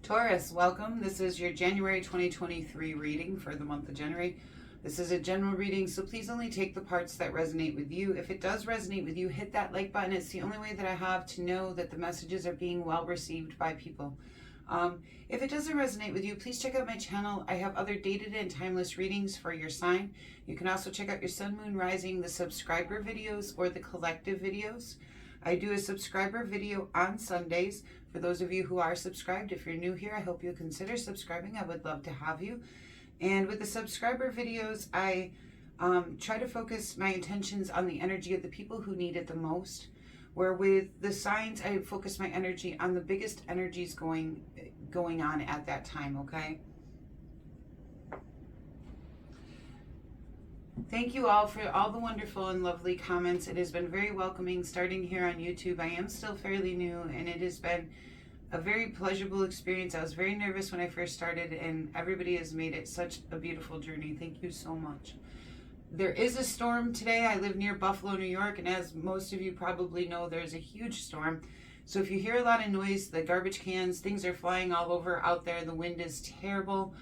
Taurus, welcome. This is your January 2023 reading for the month of January. This is a general reading, so please only take the parts that resonate with you. If it does resonate with you, hit that like button. It's the only way that I have to know that the messages are being well received by people. If it doesn't resonate with you, please check out my channel. I have other dated and timeless readings for your sign. You can also check out your sun, moon, rising, the subscriber videos, or the collective videos. I do a subscriber video on Sundays. For those of you who are subscribed, if you're new here, I hope you'll consider subscribing. I would love to have you. And with the subscriber videos, I try to focus my intentions on the energy of the people who need it the most. Where with the signs, I focus my energy on the biggest energies going on at that time, okay? Thank you all for all the wonderful and lovely comments. It has been very welcoming starting here on YouTube. I am still fairly new, and it has been a very pleasurable experience. I was very nervous when I first started, and everybody has made it such a beautiful journey. Thank you so much. There is a storm today. I live near Buffalo, New York, and as most of you probably know, there's a huge storm. So if you hear a lot of noise, the garbage cans, things are flying all over out there. The wind is terrible.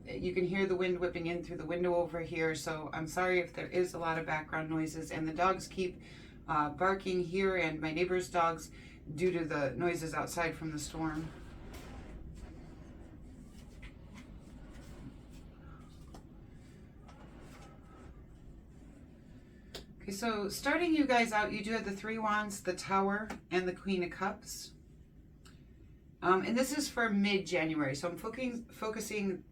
You can hear the wind whipping in through the window over here, so I'm sorry if there is a lot of background noises, and the dogs keep barking here and my neighbor's dogs due to the noises outside from the storm. Okay, so starting you guys out, you do have the Three Wands, the Tower, and the Queen of Cups. And this is for mid-January. So I'm focusing,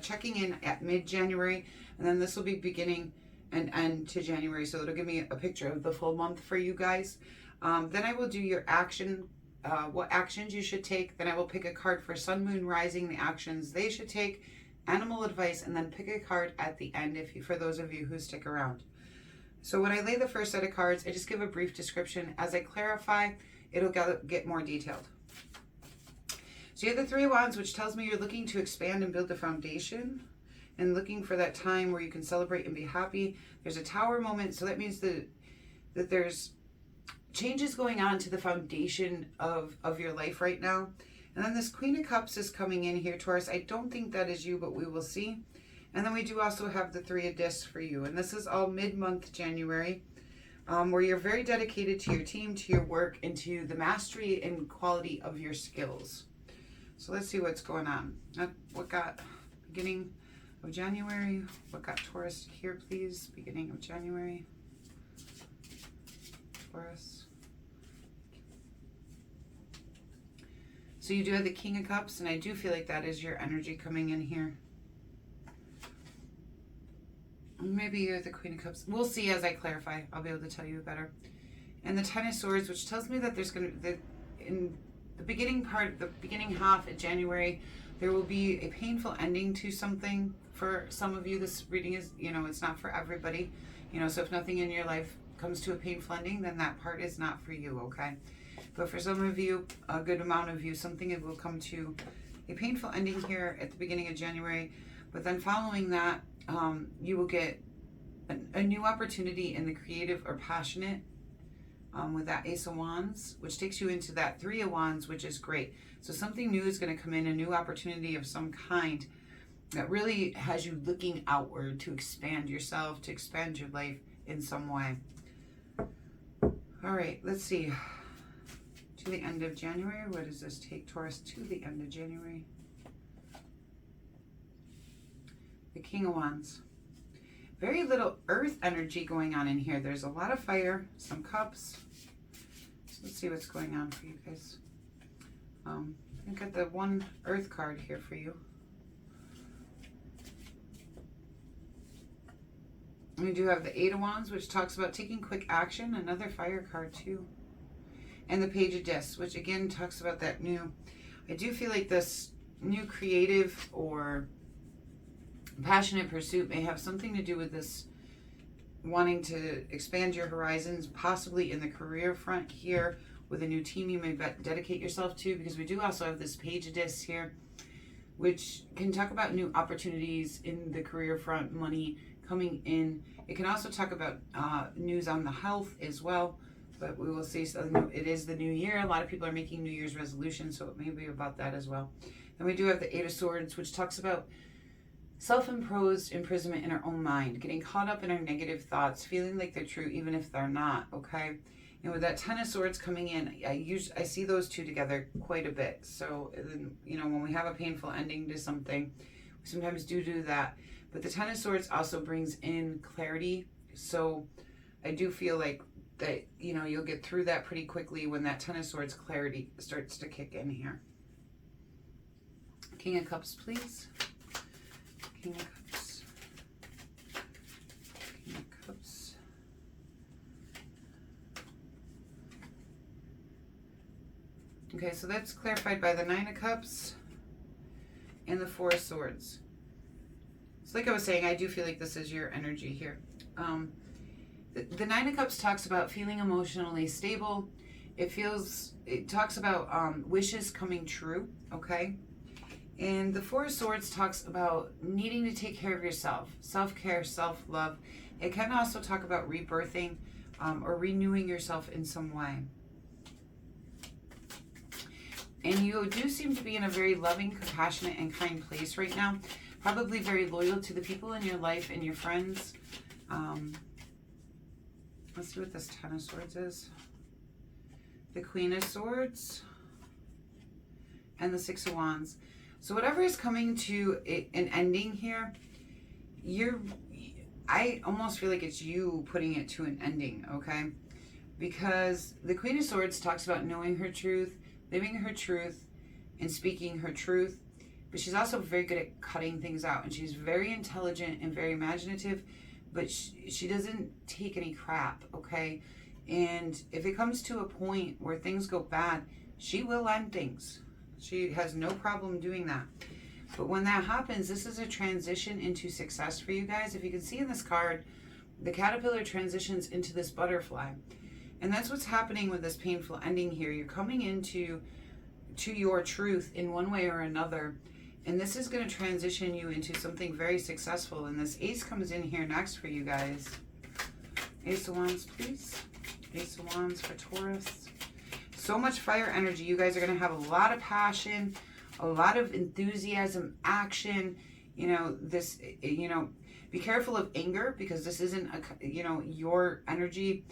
checking in at mid-January, and then this will be beginning and end to January. So it'll give me a picture of the full month for you guys. Then I will do your action, what actions you should take. Then I will pick a card for Sun, Moon, Rising, the actions they should take, animal advice, and then pick a card at the end for those of you who stick around. So when I lay the first set of cards, I just give a brief description. As I clarify, it'll get more detailed. So you have the Three of Wands, which tells me you're looking to expand and build a foundation and looking for that time where you can celebrate and be happy. There's a Tower moment, so that means that there's changes going on to the foundation of your life right now. And then this Queen of Cups is coming in here, Taurus. I don't think that is you, but we will see. And then we do also have the Three of Discs for you. And this is all mid-month January, where you're very dedicated to your team, to your work, and to the mastery and quality of your skills. So let's see what's going on. What got beginning of January? What got Taurus here, please? Beginning of January. Taurus. So you do have the King of Cups, and I do feel like that is your energy coming in here. Maybe you're the Queen of Cups. We'll see as I clarify. I'll be able to tell you better. And the Ten of Swords, which tells me that there's going to, in the beginning half of January, there will be a painful ending to something. For some of you, this reading is, it's not for everybody. So if nothing in your life comes to a painful ending, then that part is not for you, okay? But for some of you, a good amount of you, something will come to a painful ending here at the beginning of January. But then following that, you will get a new opportunity in the creative or passionate with that Ace of Wands, which takes you into that Three of Wands, which is great. So something new is going to come in, a new opportunity of some kind that really has you looking outward to expand yourself, to expand your life in some way. All right, let's see. To the end of January, what does this take, Taurus, to the end of January? The King of Wands. Very little earth energy going on in here. There's a lot of fire, some cups. So let's see what's going on for you guys. I've got the one earth card here for you. We do have the Eight of Wands, which talks about taking quick action. Another fire card too. And the Page of Discs, which again talks about that new, I do feel like this new creative or passionate pursuit may have something to do with this wanting to expand your horizons, possibly in the career front here with a new team you may dedicate yourself to, because we do also have this Page of Discs here, which can talk about new opportunities in the career front, money coming in. It can also talk about news on the health as well. But we will see. So it is the new year. A lot of people are making New Year's resolutions, so it may be about that as well. Then we do have the Eight of Swords, which talks about self-imposed imprisonment in our own mind, getting caught up in our negative thoughts, feeling like they're true even if they're not, okay? And with that Ten of Swords coming in, I see those two together quite a bit. So, you know, when we have a painful ending to something, we sometimes do that. But the Ten of Swords also brings in clarity. So I do feel like that, you know, you'll get through that pretty quickly when that Ten of Swords clarity starts to kick in here. King of Cups, please. King of Cups. King of Cups. Okay, so that's clarified by the Nine of Cups and the Four of Swords. So like I was saying, I do feel like this is your energy here. The Nine of Cups talks about feeling emotionally stable. It talks about wishes coming true, okay? And the Four of Swords talks about needing to take care of yourself, self-care, self-love. It can also talk about rebirthing or renewing yourself in some way. And you do seem to be in a very loving, compassionate, and kind place right now. Probably very loyal to the people in your life and your friends. Let's see what this Ten of Swords is. The Queen of Swords and the Six of Wands. So whatever is coming to an ending here, I almost feel like it's you putting it to an ending, okay? Because the Queen of Swords talks about knowing her truth, living her truth, and speaking her truth. But she's also very good at cutting things out. And she's very intelligent and very imaginative, but she doesn't take any crap, okay? And if it comes to a point where things go bad, she will end things. She has no problem doing that. But when that happens, this is a transition into success for you guys. If you can see in this card, the caterpillar transitions into this butterfly. And that's what's happening with this painful ending here. You're coming into your truth in one way or another. And this is going to transition you into something very successful. And this Ace comes in here next for you guys. Ace of Wands, please. Ace of Wands for Taurus. So much fire energy. You guys are going to have a lot of passion, a lot of enthusiasm, action. You know, this, you know, be careful of anger because this isn't, you know, your energy.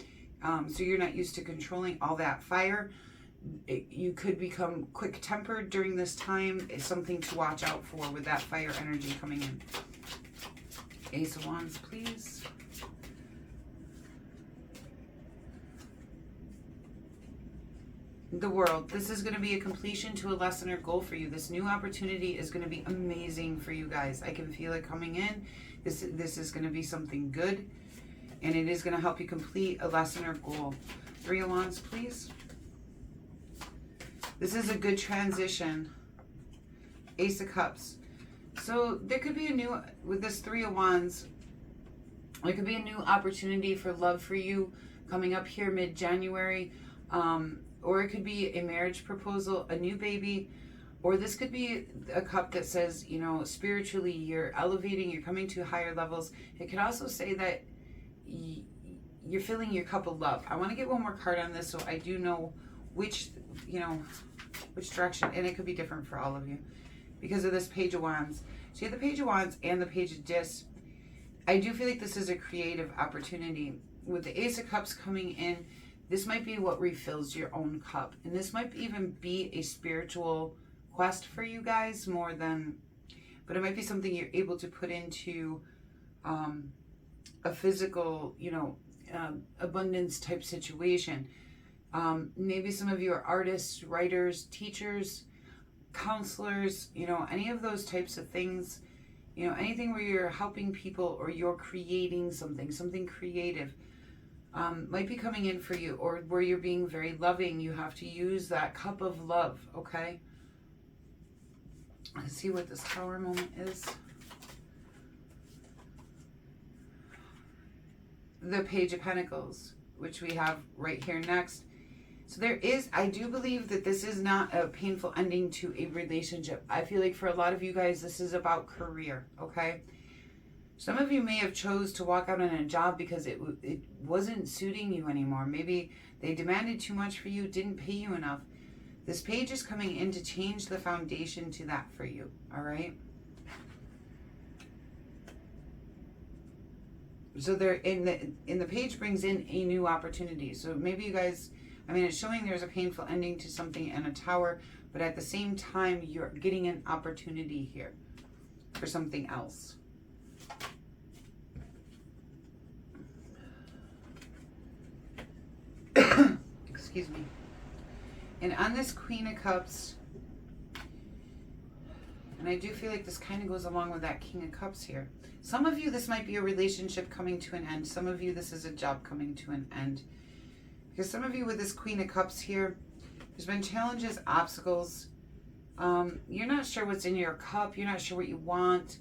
So you're not used to controlling all that fire. You could become quick-tempered during this time. It's something to watch out for with that fire energy coming in. Ace of Wands, please. The World. This is going to be a completion to a lesson or goal for you. This new opportunity is going to be amazing for you guys. I can feel it coming in. This is going to be something good, and it is going to help you complete a lesson or goal. Three of Wands, please. This is a good transition. Ace of Cups. So there could be a new, with this Three of Wands, there could be a new opportunity for love for you coming up here mid-January. Or it could be a marriage proposal, a new baby, or this could be a cup that says, you know, spiritually you're elevating, you're coming to higher levels. It could also say that you're filling your cup of love. I want to get one more card on this so I do know which, you know, which direction, and it could be different for all of you because of this Page of Wands. So you have the Page of Wands and the Page of Discs. I do feel like this is a creative opportunity. With the Ace of Cups coming in, this might be what refills your own cup. And this might even be a spiritual quest for you guys more than, but it might be something you're able to put into a physical, you know, abundance type situation. Maybe some of you are artists, writers, teachers, counselors, you know, any of those types of things, you know, anything where you're helping people or you're creating something creative. Might be coming in for you, or where you're being very loving. You have to use that cup of love, okay? Let's see what this Tower moment is. The Page of Pentacles, which we have right here next. So there is, I do believe that this is not a painful ending to a relationship. I feel like for a lot of you guys, this is about career, okay? Some of you may have chose to walk out on a job because it wasn't suiting you anymore. Maybe they demanded too much for you, didn't pay you enough. This page is coming in to change the foundation to that for you, all right? So they're in the page brings in a new opportunity. So maybe you guys, I mean, it's showing there's a painful ending to something and a tower, but at the same time, you're getting an opportunity here for something else. Excuse me. And on this Queen of Cups, and I do feel like this kind of goes along with that King of Cups here. Some of you, this might be a relationship coming to an end. Some of you, this is a job coming to an end. Because some of you with this Queen of Cups here, there's been challenges, obstacles. You're not sure what's in your cup. You're not sure what you want.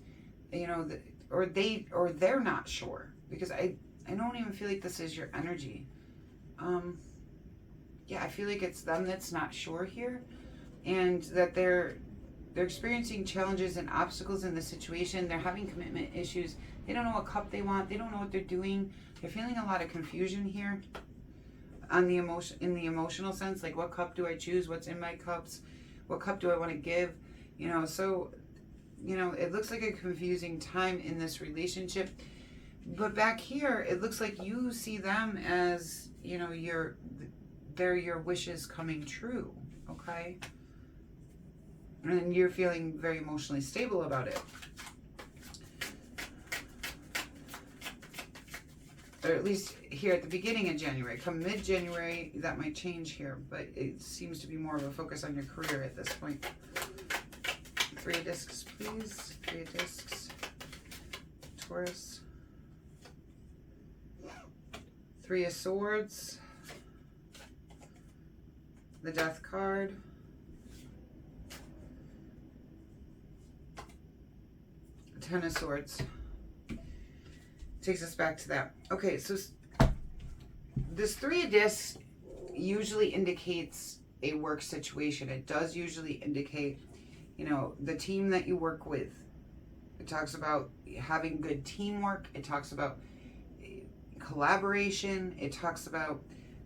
You know, or they're not sure. Because I don't even feel like this is your energy. Yeah, I feel like it's them that's not sure here. And that they're experiencing challenges and obstacles in the situation. They're having commitment issues. They don't know what cup they want. They don't know what they're doing. They're feeling a lot of confusion here on the in the emotional sense. Like, what cup do I choose? What's in my cups? What cup do I want to give? You know, so, you know, it looks like a confusing time in this relationship. But back here, it looks like you see them as, you know, they're your wishes coming true, okay? And you're feeling very emotionally stable about it. Or at least here at the beginning of January. Come mid-January, that might change here, but it seems to be more of a focus on your career at this point. 3 of discs, please. 3 of discs. Taurus. 3 of swords. The Death card. Ten of Swords. Takes us back to that. Okay, so this 3 of discs usually indicates a work situation. It does usually indicate, you know, the team that you work with. It talks about having good teamwork. It talks about collaboration. It talks about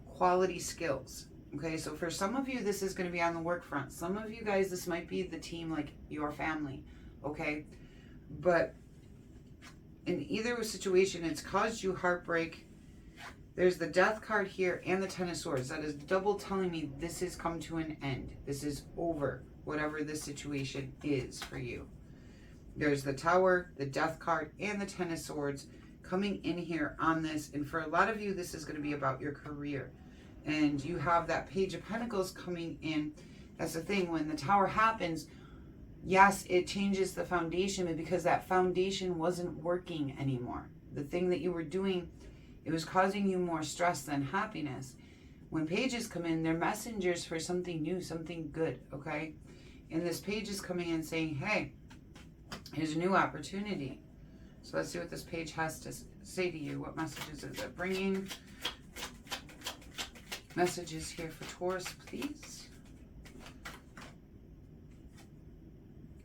quality skills. Okay, so for some of you, this is going to be on the work front. Some of you guys, this might be the team, like your family. Okay, but in either situation, it's caused you heartbreak. There's the Death card here and the Ten of Swords. That is double telling me this has come to an end. This is over, whatever this situation is for you. There's the Tower, the Death card, and the Ten of Swords coming in here on this. And for a lot of you, this is going to be about your career. And you have that Page of Pentacles coming in. That's the thing. When the Tower happens, yes, it changes the foundation, but because that foundation wasn't working anymore. The thing that you were doing, it was causing you more stress than happiness. When pages come in, they're messengers for something new, something good, okay? And this page is coming in saying, hey, here's a new opportunity. So let's see what this page has to say to you. What messages is it bringing? Messages here for Taurus, please.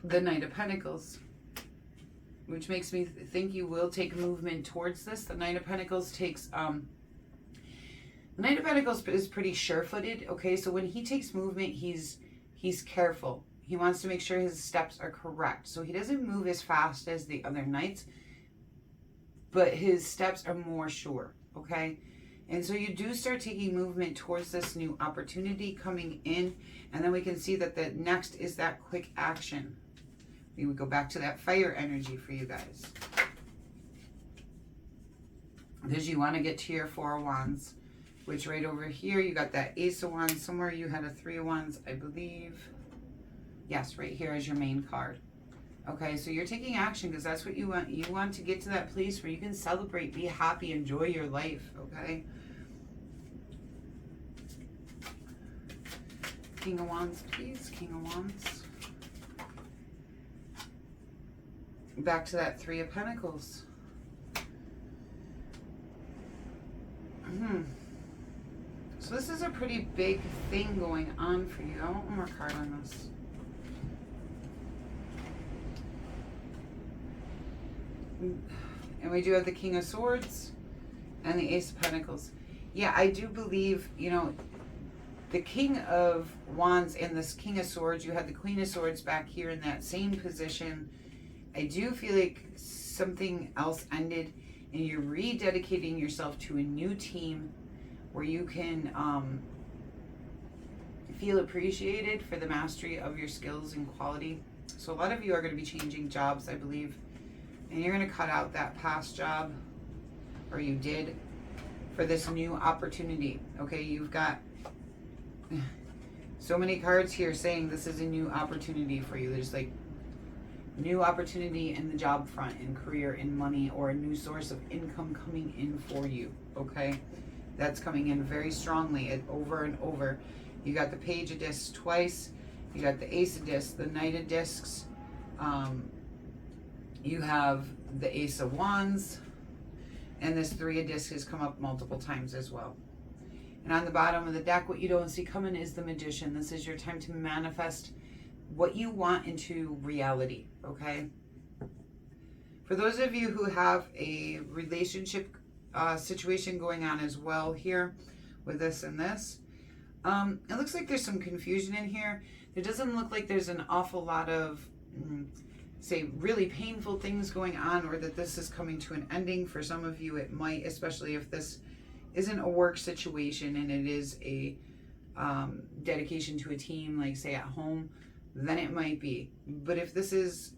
The Knight of Pentacles, which makes me think you will take movement towards this. The Knight of Pentacles takes, the Knight of Pentacles is pretty sure-footed, okay? So when he takes movement, he's careful. He wants to make sure his steps are correct. So he doesn't move as fast as the other knights, but his steps are more sure, okay? And so you do start taking movement towards this new opportunity coming in. And then we can see that the next is that quick action. We would go back to that fire energy for you guys. Because you want to get to your 4 of Wands. Which right over here, you got that Ace of Wands. Somewhere you had a 3 of Wands, I believe. Yes, right here is your main card. Okay, so you're taking action because that's what you want. You want to get to that place where you can celebrate, be happy, enjoy your life, okay? King of Wands, please. King of Wands. Back to that 3 of Pentacles. So this is a pretty big thing going on for you. I want one more card on this. And we do have the King of Swords and the Ace of Pentacles. Yeah, I do believe, you know, the King of Wands and this King of Swords, you had the Queen of Swords back here in that same position. I do feel like something else ended and you're rededicating yourself to a new team where you can feel appreciated for the mastery of your skills and quality. So a lot of you are going to be changing jobs, I believe. And you're going to cut out that past job, or you did, for this new opportunity. Okay, you've got so many cards here saying this is a new opportunity for you. There's like new opportunity in the job front, in career, in money, or a new source of income coming in for you. Okay, that's coming in very strongly over and over. You got the Page of Discs twice. You got the Ace of Discs, the Knight of Discs. You have the Ace of Wands. And this Three of Discs has come up multiple times as well. And on the bottom of the deck, what you don't see coming is the Magician. This is your time to manifest what you want into reality, okay? For those of you who have a relationship situation going on as well here with this and this, it looks like there's some confusion in here. It doesn't look like there's an awful lot of, say, really painful things going on, or that this is coming to an ending. For some of you, it might, especially if this isn't a work situation and it is a dedication to a team, like say at home, then it might be. But if this is,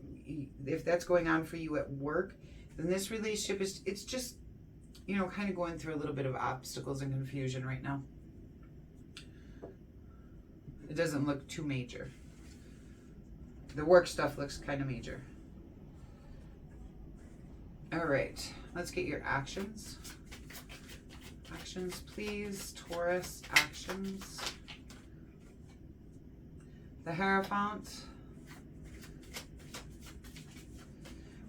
if that's going on for you at work, then this relationship is, it's just, you know, kind of going through a little bit of obstacles and confusion right now. It doesn't look too major. The work stuff looks kind of major. All right, let's get your actions. Actions, please. Taurus, actions. The Hierophant,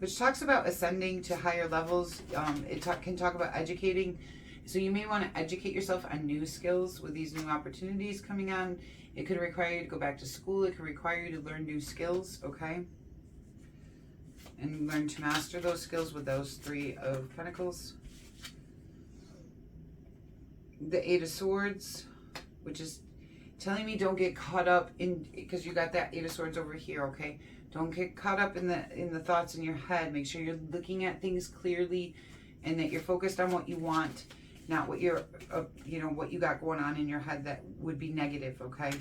which talks about ascending to higher levels. It can talk about educating. So you may want to educate yourself on new skills with these new opportunities coming on. It could require you to go back to school. It could require you to learn new skills, okay? And learn to master those skills with those Three of Pentacles. The Eight of Swords, which is telling me don't get caught up in, because you got that Eight of Swords over here, okay? Don't get caught up in the thoughts in your head. Make sure you're looking at things clearly and that you're focused on what you want, not what you're, you know, what you got going on in your head that would be negative, okay?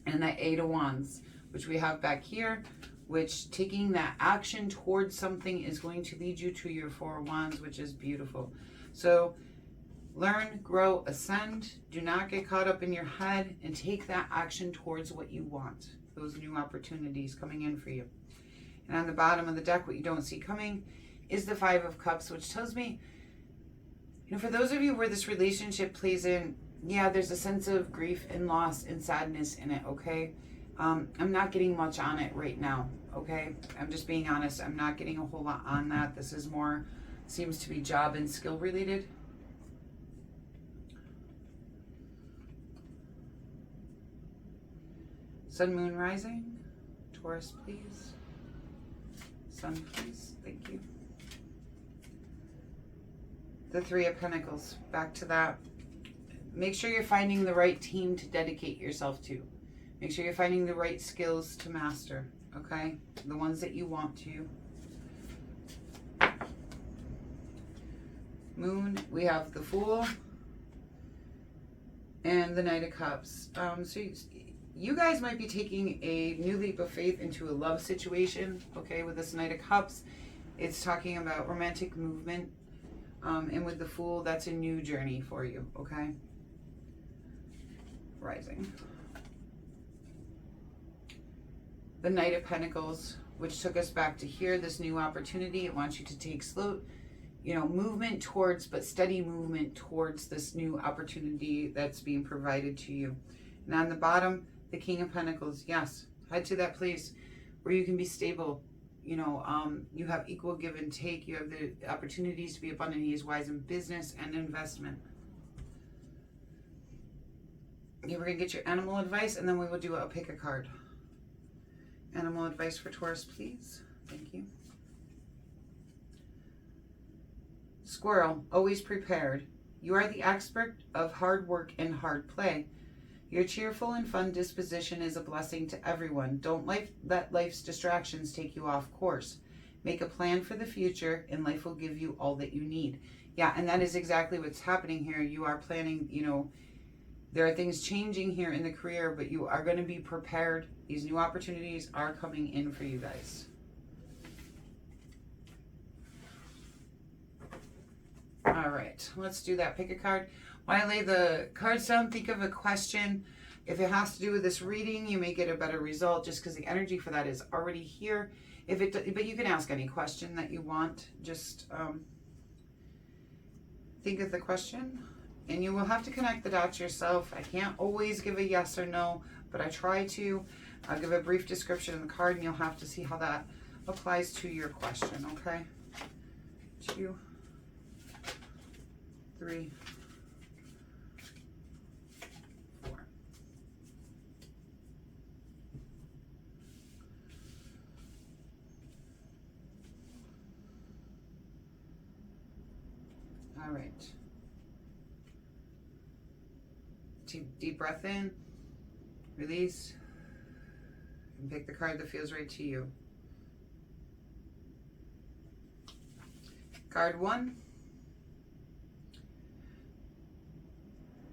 And that Eight of Wands, which we have back here, which taking that action towards something is going to lead you to your Four of Wands, which is beautiful. So learn, grow, ascend. Do not get caught up in your head and take that action towards what you want. Those new opportunities coming in for you. And on the bottom of the deck, what you don't see coming is the Five of Cups, which tells me, you know, for those of you where this relationship plays in, yeah, there's a sense of grief and loss and sadness in it, okay? I'm not getting much on it right now, okay? I'm just being honest. I'm not getting a whole lot on that. This is more, seems to be job and skill related. Sun, Moon, Rising. Taurus, please. Sun, please. Thank you. The Three of Pentacles. Back to that. Make sure you're finding the right team to dedicate yourself to. Make sure you're finding the right skills to master, okay? The ones that you want to. Moon, we have the Fool and the Knight of Cups. So you guys might be taking a new leap of faith into a love situation, okay? With this Knight of Cups, it's talking about romantic movement. And with the Fool, that's a new journey for you, okay? Rising. The Knight of Pentacles, which took us back to here, this new opportunity. It wants you to take slow, you know, movement towards, but steady movement towards this new opportunity that's being provided to you. And on the bottom, the King of Pentacles. Yes, head to that place where you can be stable. You know, you have equal give and take. You have the opportunities to be abundant. He is wise in business and investment. Okay, we're going to get your animal advice, and then we will do a pick a card. Animal advice for Taurus, please. Thank you. Squirrel, always prepared. You are the expert of hard work and hard play. Your cheerful and fun disposition is a blessing to everyone. Don't let life's distractions take you off course. Make a plan for the future and life will give you all that you need. Yeah, and that is exactly what's happening here. You are planning, you know, there are things changing here in the career, but you are going to be prepared. These new opportunities are coming in for you guys. All right, let's do that. Pick a card. When I lay the cards down, think of a question. If it has to do with this reading, you may get a better result just because the energy for that is already here. But you can ask any question that you want. Just think of the question, and you will have to connect the dots yourself. I can't always give a yes or no, but I try to. I'll give a brief description of the card, and you'll have to see how that applies to your question, okay? 2, 3, 4. All right. Deep breath in, release, and pick the card that feels right to you. Card 1.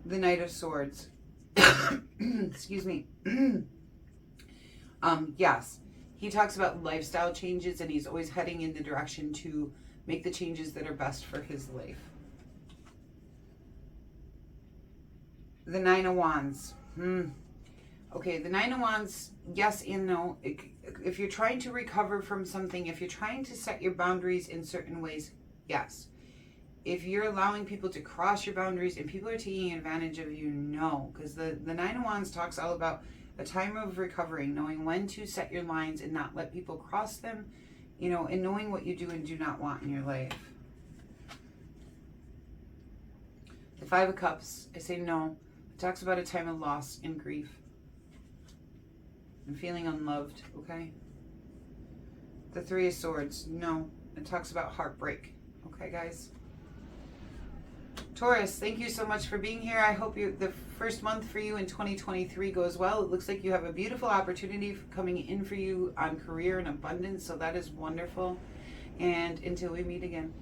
The Knight of Swords. Excuse me. Yes, he talks about lifestyle changes, and he's always heading in the direction to make the changes that are best for his life. The Nine of Wands. Okay, the Nine of Wands, yes and no. If you're trying to recover from something, if you're trying to set your boundaries in certain ways, yes. If you're allowing people to cross your boundaries and people are taking advantage of you, no. Because the Nine of Wands talks all about a time of recovering, knowing when to set your lines and not let people cross them, you know, and knowing what you do and do not want in your life. The Five of Cups, I say no. It talks about a time of loss and grief and feeling unloved, okay? The Three of Swords, no. It talks about heartbreak, okay, guys? Taurus, thank you so much for being here. I hope the first month for you in 2023 goes well. It looks like you have a beautiful opportunity coming in for you on career and abundance, so that is wonderful. And until we meet again.